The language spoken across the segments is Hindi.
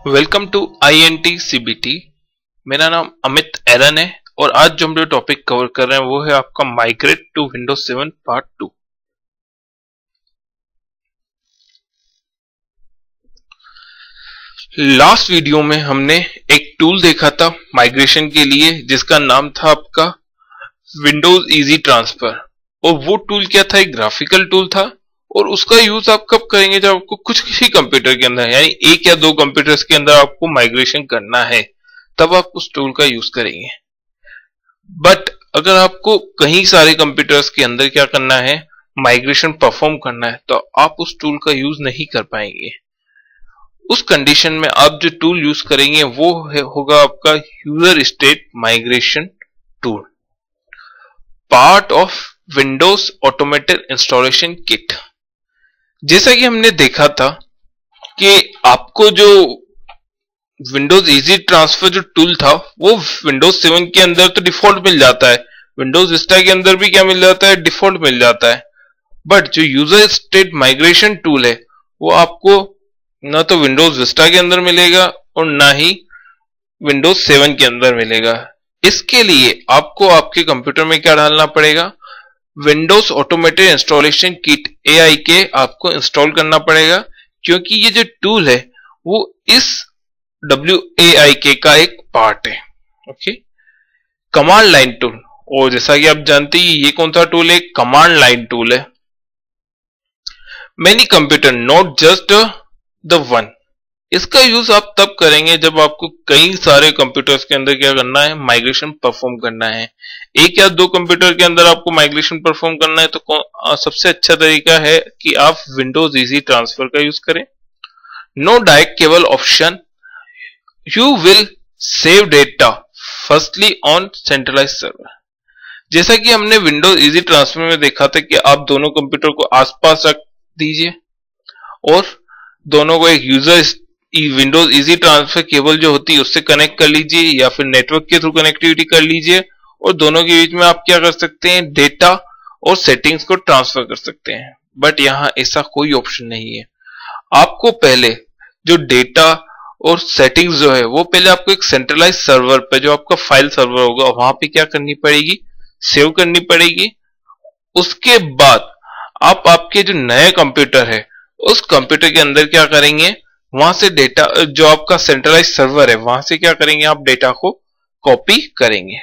Welcome to INT-CBT। मेरा नाम अमित एरन है और आज जो हम जो टॉपिक कवर कर रहे हैं वो है आपका migrate to Windows 7 part 2। Last video में हमने एक टूल देखा था माइग्रेशन के लिए जिसका नाम था आपका विंडोज इजी ट्रांसफर। और वो टूल क्या था? एक ग्राफिकल टूल था और उसका यूज आप कब करेंगे जब आपको कुछ किसी कंप्यूटर के अंदर यानी एक या दो कंप्यूटर्स के अंदर आपको माइग्रेशन करना है, तब आप उस टूल का यूज करेंगे। बट अगर आपको कहीं सारे कंप्यूटर्स के अंदर क्या करना है, माइग्रेशन परफॉर्म करना है, तो आप उस टूल का यूज नहीं कर पाएंगे। उस कंडीशन में आप जो टूल यूज करेंगे वो होगा आपका user state migration tool, part of Windows automated installation kit. जैसा कि हमने देखा था कि आपको जो विंडोज इजी ट्रांसफर जो टूल था वो विंडोज 7 के अंदर तो डिफॉल्ट मिल जाता है, विंडोज विस्टा के अंदर भी क्या मिल जाता है, डिफॉल्ट मिल जाता है। बट जो यूजर स्टेट माइग्रेशन टूल है वो आपको ना तो विंडोज विस्टा के अंदर मिलेगा और ना ही विंडोज 7 के अंदर मिलेगा। इसके लिए आपको आपके कंप्यूटर में क्या डालना पड़ेगा, Windows automated installation kit AIK आपको इंस्टॉल करना पड़ेगा, क्योंकि ये जो टूल है वो इस WAIK का एक पार्ट है। Okay, command line tool. और जैसा कि आप जानते हैं ये कौन सा टूल है, कमांड लाइन टूल है। Many computer not just the one. इसका यूज आप तब करेंगे जब आपको कई सारे कंप्यूटर्स के अंदर क्या करना है, माइग्रेशन परफॉर्म करना है। एक या दो कंप्यूटर के अंदर आपको माइग्रेशन परफॉर्म करना है तो सबसे अच्छा तरीका है कि आप विंडोज इजी ट्रांसफर का यूज करें। No direct cable option, you will save data firstly on centralised server. जैसा कि हमने विंडोज इजी ट्रांसफर में देखा था कि आप दोनों कंप्यूटर को आसपास रख दीजिए और दोनों को एक user Windows easy transfer cable जो होती है उससे कनेक्ट कर लीजिए या फिर नेटवर्क के थ्रू कनेक्टिविटी कर लीजिए और दोनों के बीच में आप क्या कर सकते हैं, डेटा और सेटिंग्स को ट्रांसफर कर सकते हैं। बट यहां ऐसा कोई ऑप्शन नहीं है। आपको पहले जो डेटा और सेटिंग्स जो है वो पहले आपको एक सेंट्रलाइज सर्वर पे, जो आपका फाइल सर्वर होगा, वहां पे क्या करनी पड़ेगी, सेव करनी पड़ेगी। उसके बाद आप आपके जो नया कंप्यूटर है उस कंप्यूटर के अंदर क्या करेंगे, वहां से डेटा जो आपका सेंट्रलाइज सर्वर है वहां से क्या करेंगे, आप डेटा को कॉपी करेंगे।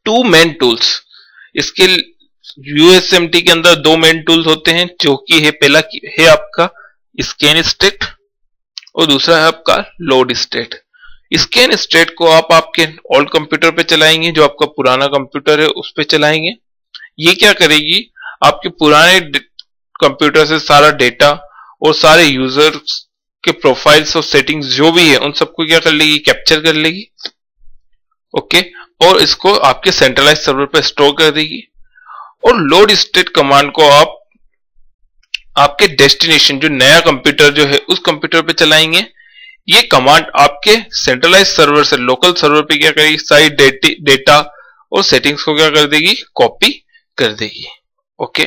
टू मेन टूल्स, इसके USMT के अंदर दो मेन टूल्स होते हैं, जो कि है पहला है आपका स्कैन स्टेट और दूसरा है आपका लोड स्टेट। स्कैन स्टेट को आप आपके ओल्ड कंप्यूटर पे चलाएंगे, जो आपका पुराना कंप्यूटर है उस पे चलाएंगे। ये क्या करेगी, आपके पुराने कंप्यूटर से सारा डेटा और सारे यूजर्स के प्रोफाइल्स और सेटिंग्स जो भी है उन सबको क्या कर लेगी, कैप्चर कर लेगी। ओके, और इसको आपके सेंट्रलाइज सर्वर पे स्टोर कर देगी। और लोड स्टेट कमांड को आप आपके डेस्टिनेशन जो नया कंप्यूटर जो है उस कंप्यूटर पे चलाएंगे। ये कमांड आपके सेंट्रलाइज सर्वर से लोकल सर्वर पे क्या करेगी, सारी डेटा और सेटिंग्स को क्या कर देगी, कॉपी कर देगी। ओके,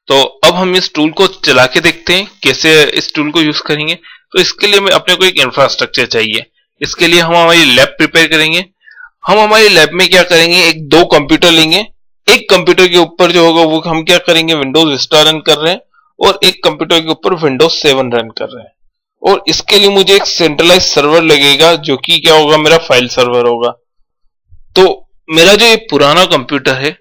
तो अब हम इस टूल को चला के देखते हैं कैसे इस टूल को यूज करेंगे। तो इसके लिए अपने को एक इंफ्रास्ट्रक्चर चाहिए। इसके लिए हम हमारी लैब प्रिपेयर करेंगे। हम हमारी लैब में क्या करेंगे, एक दो कंप्यूटर लेंगे। एक कंप्यूटर के ऊपर जो होगा वो हम क्या करेंगे, विंडोज विस्टा रन कर रहे हैं और एक कंप्यूटर के ऊपर विंडोज 7 रन कर रहे हैं। और इसके लिए मुझे एक सेंट्रलाइज सर्वर लगेगा जो कि क्या होगा, मेरा फाइल सर्वर होगा। तो मेरा जो ये पुराना कंप्यूटर है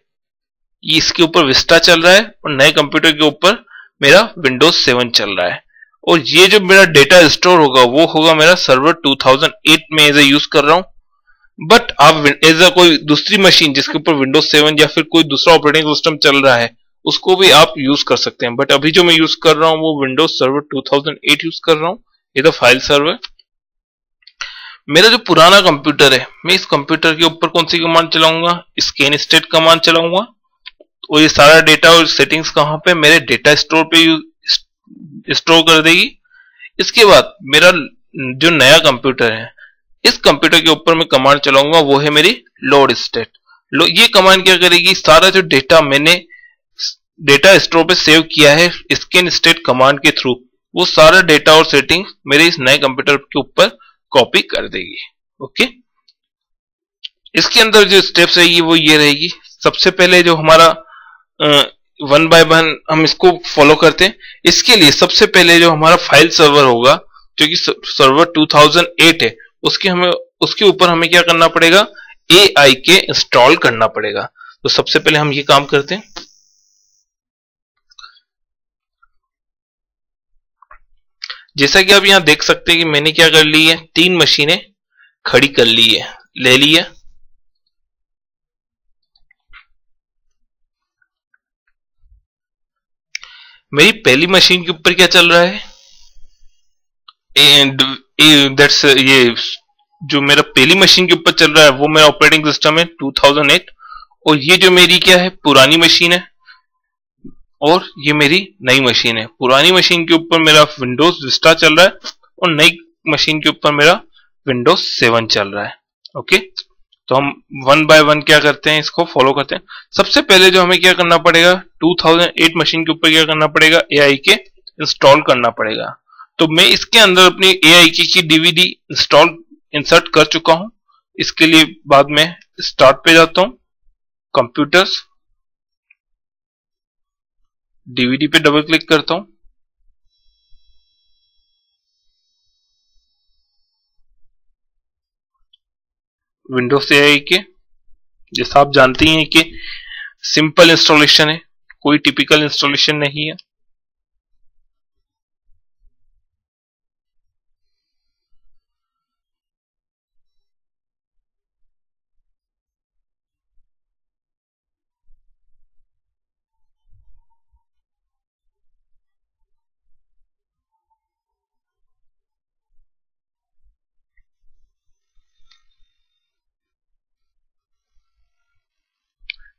इसके ऊपर विस्टा चल रहा है और नए कंप्यूटर के ऊपर मेरा विंडोज 7 चल रहा है। और ये जो मेरा डेटा स्टोर होगा वो होगा मेरा सर्वर 2008 में एज ए यूज कर रहा हूं। बट आप एज ए कोई दूसरी मशीन जिसके ऊपर विंडोज 7 या फिर कोई दूसरा ऑपरेटिंग सिस्टम चल रहा है उसको भी आप यूज कर सकते हैं। बट अभी जो मैं यूज कर रहा हूं वो विंडोज सर्वर 2008 यूज कर रहा हूं। ये तो फाइल सर्वर। मेरा जो पुराना कंप्यूटर है, मैं इस कंप्यूटर के ऊपर कौन सी कमांड चलाऊंगा, स्कैन स्टेट कमांड चलाऊंगा। और ये सारा डेटा और सेटिंग्स कहां पे, मेरे डेटा स्टोर पे स्टोर कर देगी। इसके बाद मेरा जो नया कंप्यूटर है इस कंप्यूटर के ऊपर मैं कमांड चलाऊंगा, वो है मेरी लोड स्टेट। ये कमांड क्या करेगी, सारा जो डेटा मैंने डेटा स्टोर पे सेव किया है स्कैन स्टेट कमांड के थ्रू, वो सारा डेटा और सेटिंग मेरे इस नए कंप्यूटर के ऊपर कॉपी कर देगी। ओके, इसके अंदर जो स्टेप्स रहेगी वो ये रहेगी। सबसे पहले जो हमारा वन बाय वन हम इसको फॉलो करते हैं। इसके लिए सबसे पहले जो हमारा फाइल सर्वर होगा, जो कि सर्वर 2008 है, उसके ऊपर हमें क्या करना पड़ेगा, AIK इंस्टॉल करना पड़ेगा। तो सबसे पहले हम ये काम करते हैं। जैसा कि आप यहां देख सकते हैं कि मैंने क्या कर ली है, 3 मशीनें खड़ी कर ली है, ले ली है। मेरी पहली मशीन के ऊपर क्या चल रहा है, एंड दैट्स ये जो मेरा पहली मशीन के ऊपर चल रहा है वो मेरा ऑपरेटिंग सिस्टम है 2008, और ये जो मेरी क्या है, पुरानी मशीन है, और ये मेरी नई मशीन है। पुरानी मशीन के ऊपर मेरा विंडोज विस्टा चल रहा है और नई मशीन के ऊपर मेरा विंडोज 7 चल रहा है। ओके, तो हम वन बाय वन क्या करते हैं, इसको फॉलो करते हैं। सबसे पहले जो हमें क्या करना पड़ेगा, 2008 मशीन के ऊपर क्या करना पड़ेगा, AIK इंस्टॉल करना पड़ेगा। तो मैं इसके अंदर अपनी AIK की DVD इंसर्ट कर चुका हूं। इसके लिए बाद में स्टार्ट पे जाता हूं, कंप्यूटर्स, DVD पे डबल क्लिक करता हूं, विंडोज AIK। जैसा आप जानते हैं कि सिंपल इंस्टॉलेशन है, कोई टिपिकल इंस्टॉलेशन नहीं है।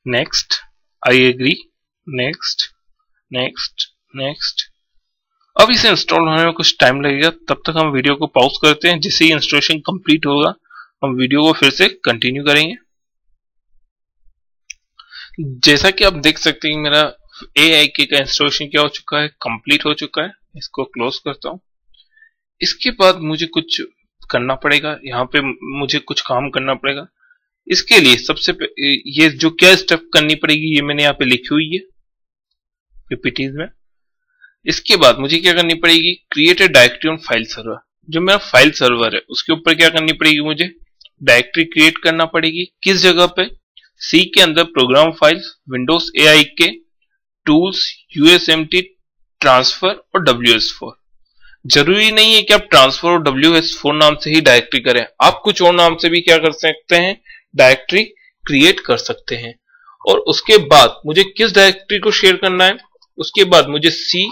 Next, I agree, next, next, next. अब इसे इंस्टॉल होने में कुछ टाइम लगेगा, तब तक हम वीडियो को पॉज करते हैं। जैसे ही इंस्टॉलेशन कंप्लीट होगा हम वीडियो को फिर से कंटिन्यू करेंगे। जैसा कि आप देख सकते हैं मेरा AIK का इंस्टॉलेशन क्या हो चुका है, कंप्लीट हो चुका है। इसको क्लोज करता हूं। इसके बाद मुझे कुछ करना पड़ेगा, यहाँ पे मुझे कुछ काम करना पड़ेगा। इसके लिए सबसे ये जो क्या स्टेप करनी पड़ेगी ये मैंने यहाँ पे लिखी हुई है PPTs में। इसके बाद मुझे क्या करनी पड़ेगी, create a directory on file server. जो मेरा फाइल सर्वर है उसके ऊपर क्या करनी पड़ेगी, मुझे डायरेक्टरी क्रिएट करना पड़ेगी। किस जगह पे, C के अंदर program files, Windows AIK, tools, USMT, transfer और WS4। जरूरी नहीं है कि आप ट्रांसफर और WS4 नाम से ही डायरेक्टरी करें, आप कुछ और नाम से भी क्या कर सकते हैं, डायरेक्टरी क्रिएट कर सकते हैं। और उसके बाद मुझे किस डायरेक्टरी को शेयर करना है, उसके बाद मुझे C,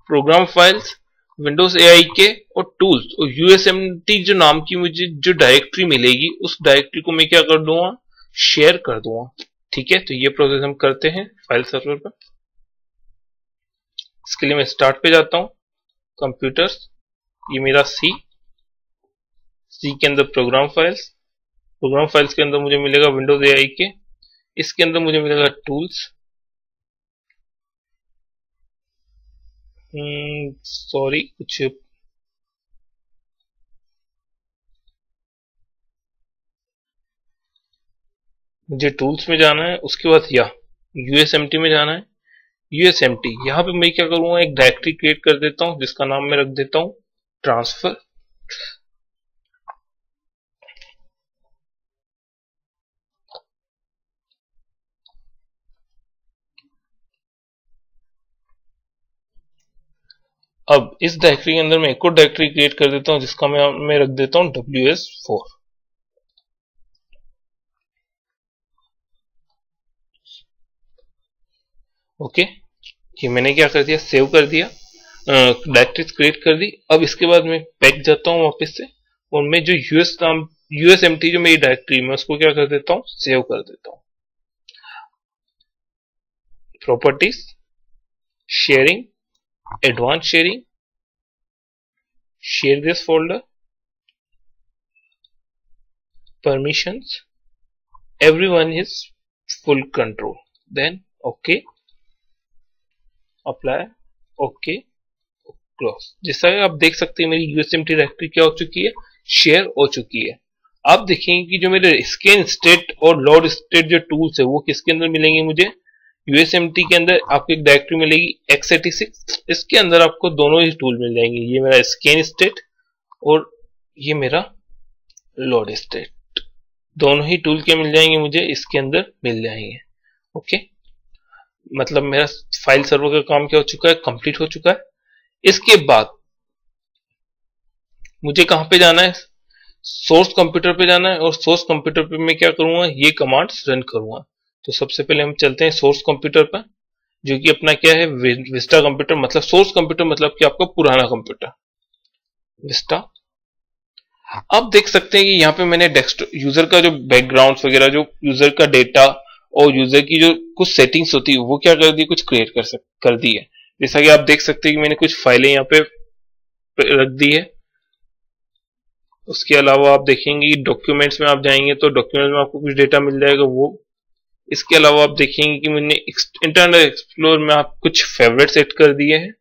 program files, Windows AIK और टूल्स और USMT जो नाम की मुझे जो डायरेक्टरी मिलेगी उस डायरेक्टरी को मैं क्या कर दूंगा, शेयर कर दूंगा। ठीक है, तो ये प्रोसेस हम करते हैं फाइल सर्वर पर। इसके लिए मैं स्टार्ट पे जाता हूं, कंप्यूटर्स, ये मेरा C के अंदर प्रोग्राम फाइल्स के अंदर मुझे मिलेगा विंडोज AIK, इसके अंदर मुझे मिलेगा टूल्स, सॉरी कुछ मुझे टूल्स में जाना है। उसके बाद या USMT में जाना है। USMT यहाँ पे मैं क्या करूंगा, एक डायरेक्टरी क्रिएट कर देता हूं जिसका नाम मैं रख देता हूं ट्रांसफर। अब इस डायरेक्टरी के अंदर मैं एक और डायरेक्टरी क्रिएट कर देता हूं जिसका मैं रख देता हूं WS4। ओके, ये मैंने क्या कर दिया, सेव कर दिया, डायरेक्टरीज क्रिएट कर दी। अब इसके बाद मैं बैक जाता हूं वापस से, और मैं जो USMT जो मेरी डायरेक्टरी में उसको क्या कर देता हूं, सेव कर देता हूं। Properties, sharing, advance sharing, share this folder, permissions, everyone is full control, then OK, apply, OK, close. जैसा कि आप देख सकते हैं मेरी USMT डायरेक्टरी क्या हो चुकी है, शेयर हो चुकी है। आप देखेंगे कि जो मेरे स्कैन स्टेट और लोड स्टेट जो टूल्स है वो किसके अंदर मिलेंगे मुझे, USMT के अंदर आपको एक डायरेक्टरी मिलेगी x86, इसके अंदर आपको दोनों ही टूल मिल जाएंगे, ये मेरा स्कैन स्टेट और ये मेरा लोड स्टेट, दोनों ही टूल के मिल जाएंगे मुझे, इसके अंदर मिल जाएंगे। ओके, मतलब मेरा फाइल सर्वर का काम क्या हो चुका है, कंप्लीट हो चुका है। इसके बाद मुझे कहां पे जाना है, सोर्स कंप्यूटर पे जाना है, और सोर्स कंप्यूटर पे मैं क्या करूंगा, ये कमांड्स रन करूंगा। तो सबसे पहले हम चलते हैं सोर्स कंप्यूटर पर, जो कि अपना क्या है, विस्टा कंप्यूटर, मतलब सोर्स कंप्यूटर मतलब कि आपका पुराना कंप्यूटर विस्टा। आप देख सकते हैं कि यहाँ पे मैंने डेस्कटॉप यूजर का जो बैकग्राउंड वगैरह, जो यूजर का डेटा और यूजर की जो कुछ सेटिंग्स होती है वो क्या कर दी, कुछ क्रिएट कर दी है। जैसा कि आप देख सकते हैं कि मैंने कुछ फाइलें यहाँ पे रख दी है। उसके अलावा आप देखेंगे डॉक्यूमेंट्स में आप जाएंगे तो डॉक्यूमेंट्स में आपको कुछ डेटा मिल जाएगा वो। इसके अलावा आप देखेंगे कि मैंने इंटरनेट एक्सप्लोर में आप कुछ फेवरेट सेट कर दिए हैं।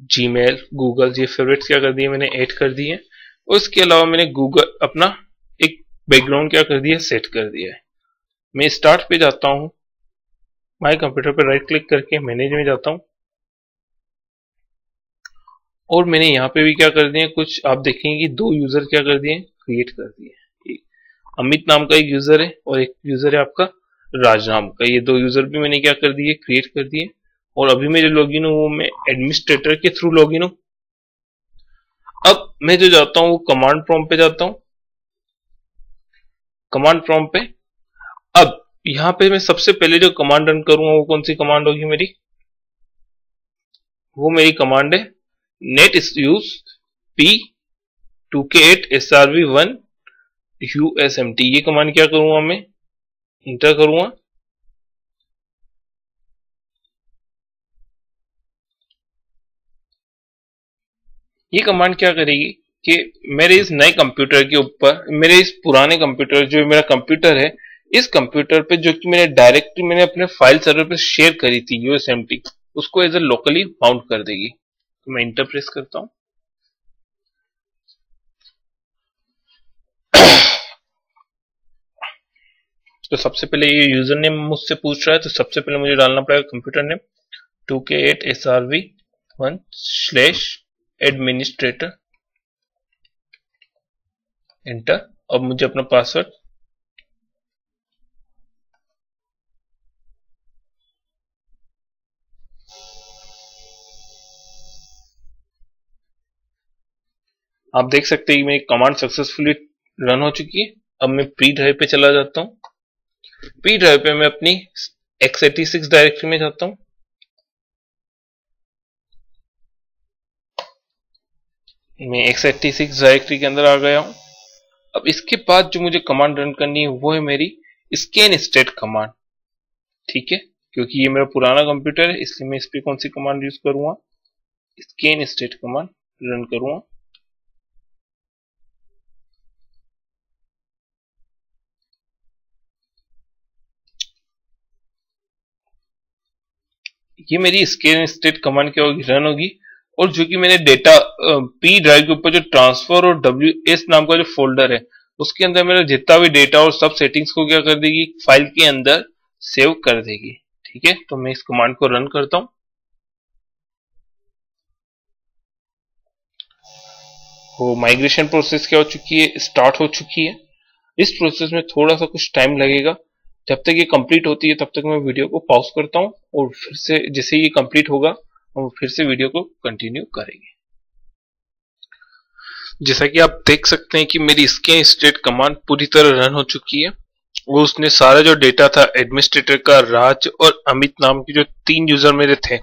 जीमेल, गूगल, ये फेवरेट्स क्या कर दिए मैंने, ऐड कर दिए। और इसके अलावा मैंने गूगल अपना एक बैकग्राउंड क्या कर दिया, सेट कर दिया है। मैं स्टार्ट पे जाता हूं, माय कंप्यूटर पे राइट क्लिक करके मैनेज में जाता हूं, और मैंने यहाँ पे भी क्या कर दिए, कुछ आप देखेंगे कि दो यूजर क्या कर दिए, क्रिएट कर दिए। अमित नाम का एक यूजर है और एक यूजर है आपका राज नाम का, ये दो यूजर भी मैंने क्या कर दिए, क्रिएट कर दिए। और अभी मैं जो लॉगिन हूं वो मैं एडमिनिस्ट्रेटर के थ्रू लॉगिन हूं। अब मैं जो जाता हूं वो कमांड प्रॉम्प्ट पे जाता हूं, कमांड प्रॉम्प्ट पे। अब यहां पे मैं सबसे पहले जो कमांड रन करूंगा वो कौन सी कमांड होगी मेरी, वो मेरी कमांड है नेट यूज p2k8srv1 USMT। ये कमांड क्या करूंगा मैं, इंटर करूंगा। ये कमांड क्या करेगी कि मेरे इस नए कंप्यूटर के ऊपर, मेरे इस पुराने कंप्यूटर, जो मेरा कंप्यूटर है, इस कंप्यूटर पे जो कि मैंने अपने फाइल सर्वर पे शेयर करी थी USMT, उसको एज ए लोकली माउंट कर देगी। तो मैं इंटर प्रेस करता हूं। तो सबसे पहले ये यूजर नेम मुझसे पूछ रहा है, तो सबसे पहले मुझे डालना पड़ेगा कंप्यूटर नेम 2k8srv1/administrator, एंटर। अब मुझे अपना पासवर्ड, आप देख सकते हैं कि मेरी कमांड सक्सेसफुली रन हो चुकी है। अब मैं पी ड्राइव पे चला जाता हूं। पी ड्राइव पे मैं अपनी x86 डायरेक्टरी में जाता हूं। मैं x86 डायरेक्टरी के अंदर आ गया हूं। अब इसके बाद जो मुझे कमांड रन करनी है वो है मेरी स्कैन स्टेट कमांड, ठीक है। क्योंकि ये मेरा पुराना कंप्यूटर है इसलिए मैं इस पे कौन सी कमांड यूज करूंगा, स्कैन स्टेट कमांड रन करूंगा। ये मेरी स्कैन स्टेट कमांड क्या होगी, रन होगी। और जो कि मैंने डेटा पी ड्राइव के ऊपर जो ट्रांसफर और WS नाम का जो फोल्डर है उसके अंदर मेरा जितना भी डेटा और सब सेटिंग्स को क्या कर देगी, फाइल के अंदर सेव कर देगी, ठीक है। तो मैं इस कमांड को रन करता हूं। वो माइग्रेशन प्रोसेस क्या हो चुकी है, स्टार्ट हो चुकी है। इस प्रोसेस में थोड़ा सा कुछ टाइम लगेगा। जब तक ये कंप्लीट होती है तब तक मैं वीडियो को पॉज करता हूं, और फिर से जैसे ये कंप्लीट होगा हम फिर से वीडियो को कंटिन्यू करेंगे। जैसा कि आप देख सकते हैं कि मेरी स्कैन स्टेट कमांड पूरी तरह रन हो चुकी है। वो उसने सारा जो डेटा था एडमिनिस्ट्रेटर का, राज और अमित नाम के जो 3 यूजर मेरे थे,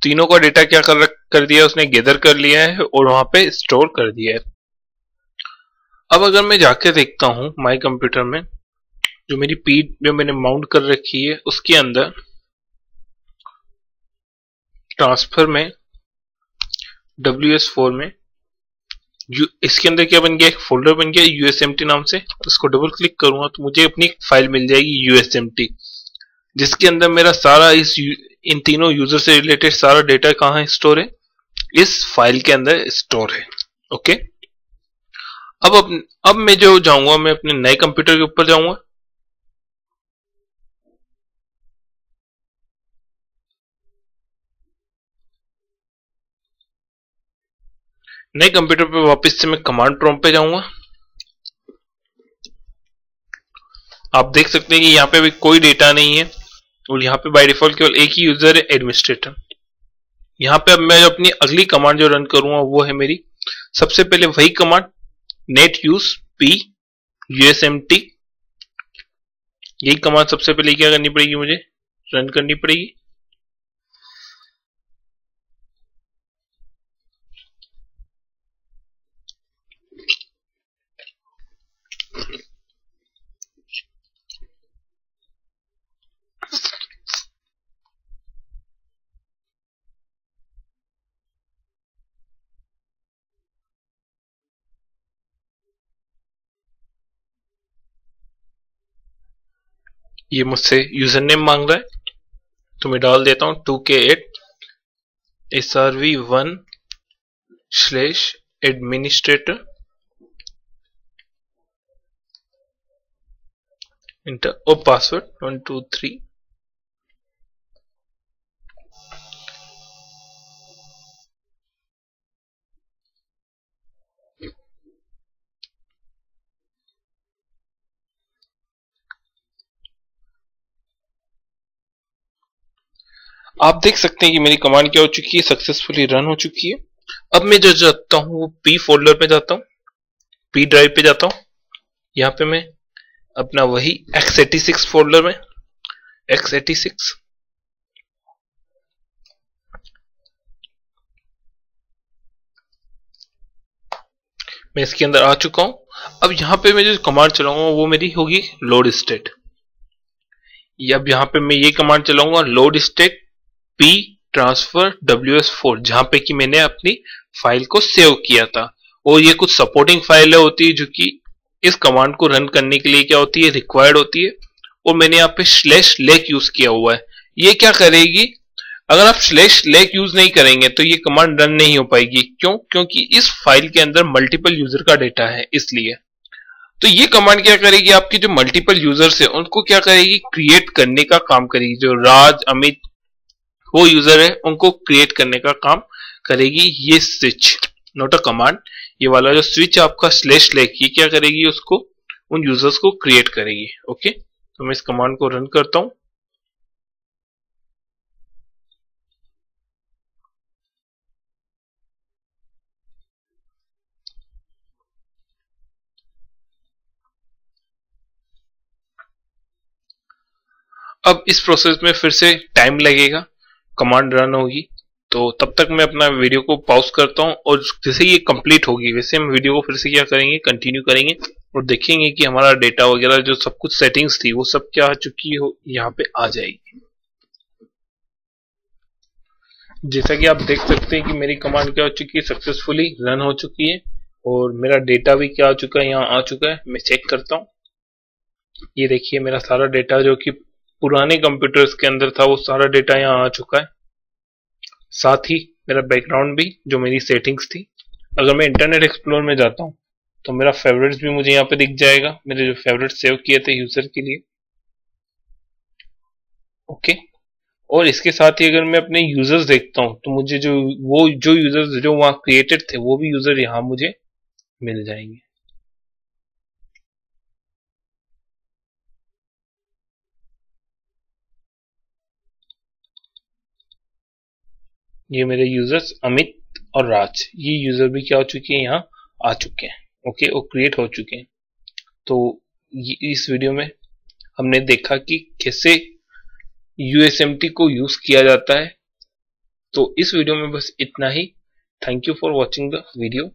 तीनों का डेटा क्या कर दिया, उसने गैदर कर लिया है और वहां पे स्टोर कर दिया है। अब अगर मैं जाके देखता हूं माय कंप्यूटर में, जो मेरी पी जो मैंने माउंट कर रखी है उसके अंदर ट्रांसफर में WS4 में इसके अंदर क्या बन गया, एक फोल्डर बन गया USMT नाम से। इसको डबल क्लिक करूंगा तो मुझे अपनी फाइल मिल जाएगी USMT। जिसके अंदर मेरा सारा इन तीनों यूजर से रिलेटेड सारा डेटा कहाँ स्टोर है, इस फाइल के अंदर स्टोर है। ओके, अब मैं जो जाऊंगा, मैं अपने नए कंप्यूटर के ऊपर जाऊंगा। नए कंप्यूटर पे वापस से मैं कमांड प्रॉम्प्ट पे जाऊंगा। आप देख सकते हैं कि यहाँ पे भी कोई डेटा नहीं है और यहाँ पे बाय डिफॉल्ट केवल एक ही यूजर है, एडमिनिस्ट्रेटर। यहाँ पे अब मैं अपनी अगली कमांड जो रन करूंगा वो है मेरी सबसे पहले वही command net use P usmt। यही कमांड सबसे पहले क्या करनी पड़ेगी, मुझे रन करनी पड़ेगी। ये मुझसे यूजर नेम मांग रहा है, तो मैं डाल देता हूं 2k8 srv1/administrator इंटर और पासवर्ड 123। आप देख सकते हैं कि मेरी कमांड क्या हो चुकी है, सक्सेसफुली रन हो चुकी है। अब मैं जो जाता हूं वो पी फोल्डर पे जाता हूं, पी ड्राइव पे जाता हूं। यहां पे मैं अपना वही x86 फोल्डर में x86 मैं इसके अंदर आ चुका हूं। अब यहां पे मैं जो कमांड चलाऊंगा वो मेरी होगी लोड स्टेट। अब यहां पे मैं ये कमांड चलाऊंगा load state P transfer ws4, जहां पे कि मैंने अपनी फाइल को सेव किया था। और ये कुछ सपोर्टिंग फाइल होती है जो कि इस कमांड को रन करने के लिए क्या होती है, रिक्वायर्ड होती है। और मैंने यहाँ पे /lek यूज किया हुआ है। ये क्या करेगी, अगर आप /lek यूज नहीं करेंगे तो ये कमांड रन नहीं हो पाएगी। क्यों? क्योंकि इस फाइल के अंदर मल्टीपल यूजर का डेटा है, इसलिए। तो ये कमांड क्या करेगी, आपके जो मल्टीपल यूजर्स है उनको क्या करेगी, क्रिएट करने का काम करेगी। जो राज अमित वो यूजर है उनको क्रिएट करने का काम करेगी ये स्विच, नॉट अ कमांड। ये वाला जो स्विच आपका /lek, ये क्या करेगी, उसको उन यूजर्स को क्रिएट करेगी। ओके, तो मैं इस कमांड को रन करता हूं। अब इस प्रोसेस में फिर से टाइम लगेगा, कमांड रन होगी, तो तब तक मैं अपना वीडियो को पॉज करता हूं। और जैसे ये कंप्लीट होगी वैसे हम वीडियो को फिर से क्या करेंगे, कंटिन्यू करेंगे और देखेंगे कि हमारा डेटा वगैरह जो सब कुछ सेटिंग्स थी वो सब क्या आ चुकी हो, यहाँ पे आ जाएगी। जैसा कि आप देख सकते हैं कि मेरी कमांड क्या हो चुकी है, सक्सेसफुली रन हो चुकी है और मेरा डेटा भी क्या आ चुका है, यहाँ आ चुका है। मैं चेक करता हूँ, ये देखिए मेरा सारा डेटा जो कि पुराने कंप्यूटर्स के अंदर था वो सारा डेटा यहाँ आ चुका है। साथ ही मेरा बैकग्राउंड भी, जो मेरी सेटिंग्स थी। अगर मैं इंटरनेट एक्सप्लोर में जाता हूँ तो मेरा फेवरेट्स भी मुझे यहाँ पे दिख जाएगा, मेरे जो फेवरेट सेव किए थे यूजर के लिए। ओके, और इसके साथ ही अगर मैं अपने यूजर्स देखता हूँ तो मुझे जो यूजर्स जो वहां क्रिएटेड थे वो भी यूजर यहाँ मुझे मिल जाएंगे। ये मेरे यूजर्स अमित और राज, ये यूजर भी क्या हो चुके हैं, यहाँ आ चुके हैं। ओके, वो क्रिएट हो चुके हैं। तो इस वीडियो में हमने देखा कि कैसे USMT को यूज किया जाता है। तो इस वीडियो में बस इतना ही। Thank you for watching the video.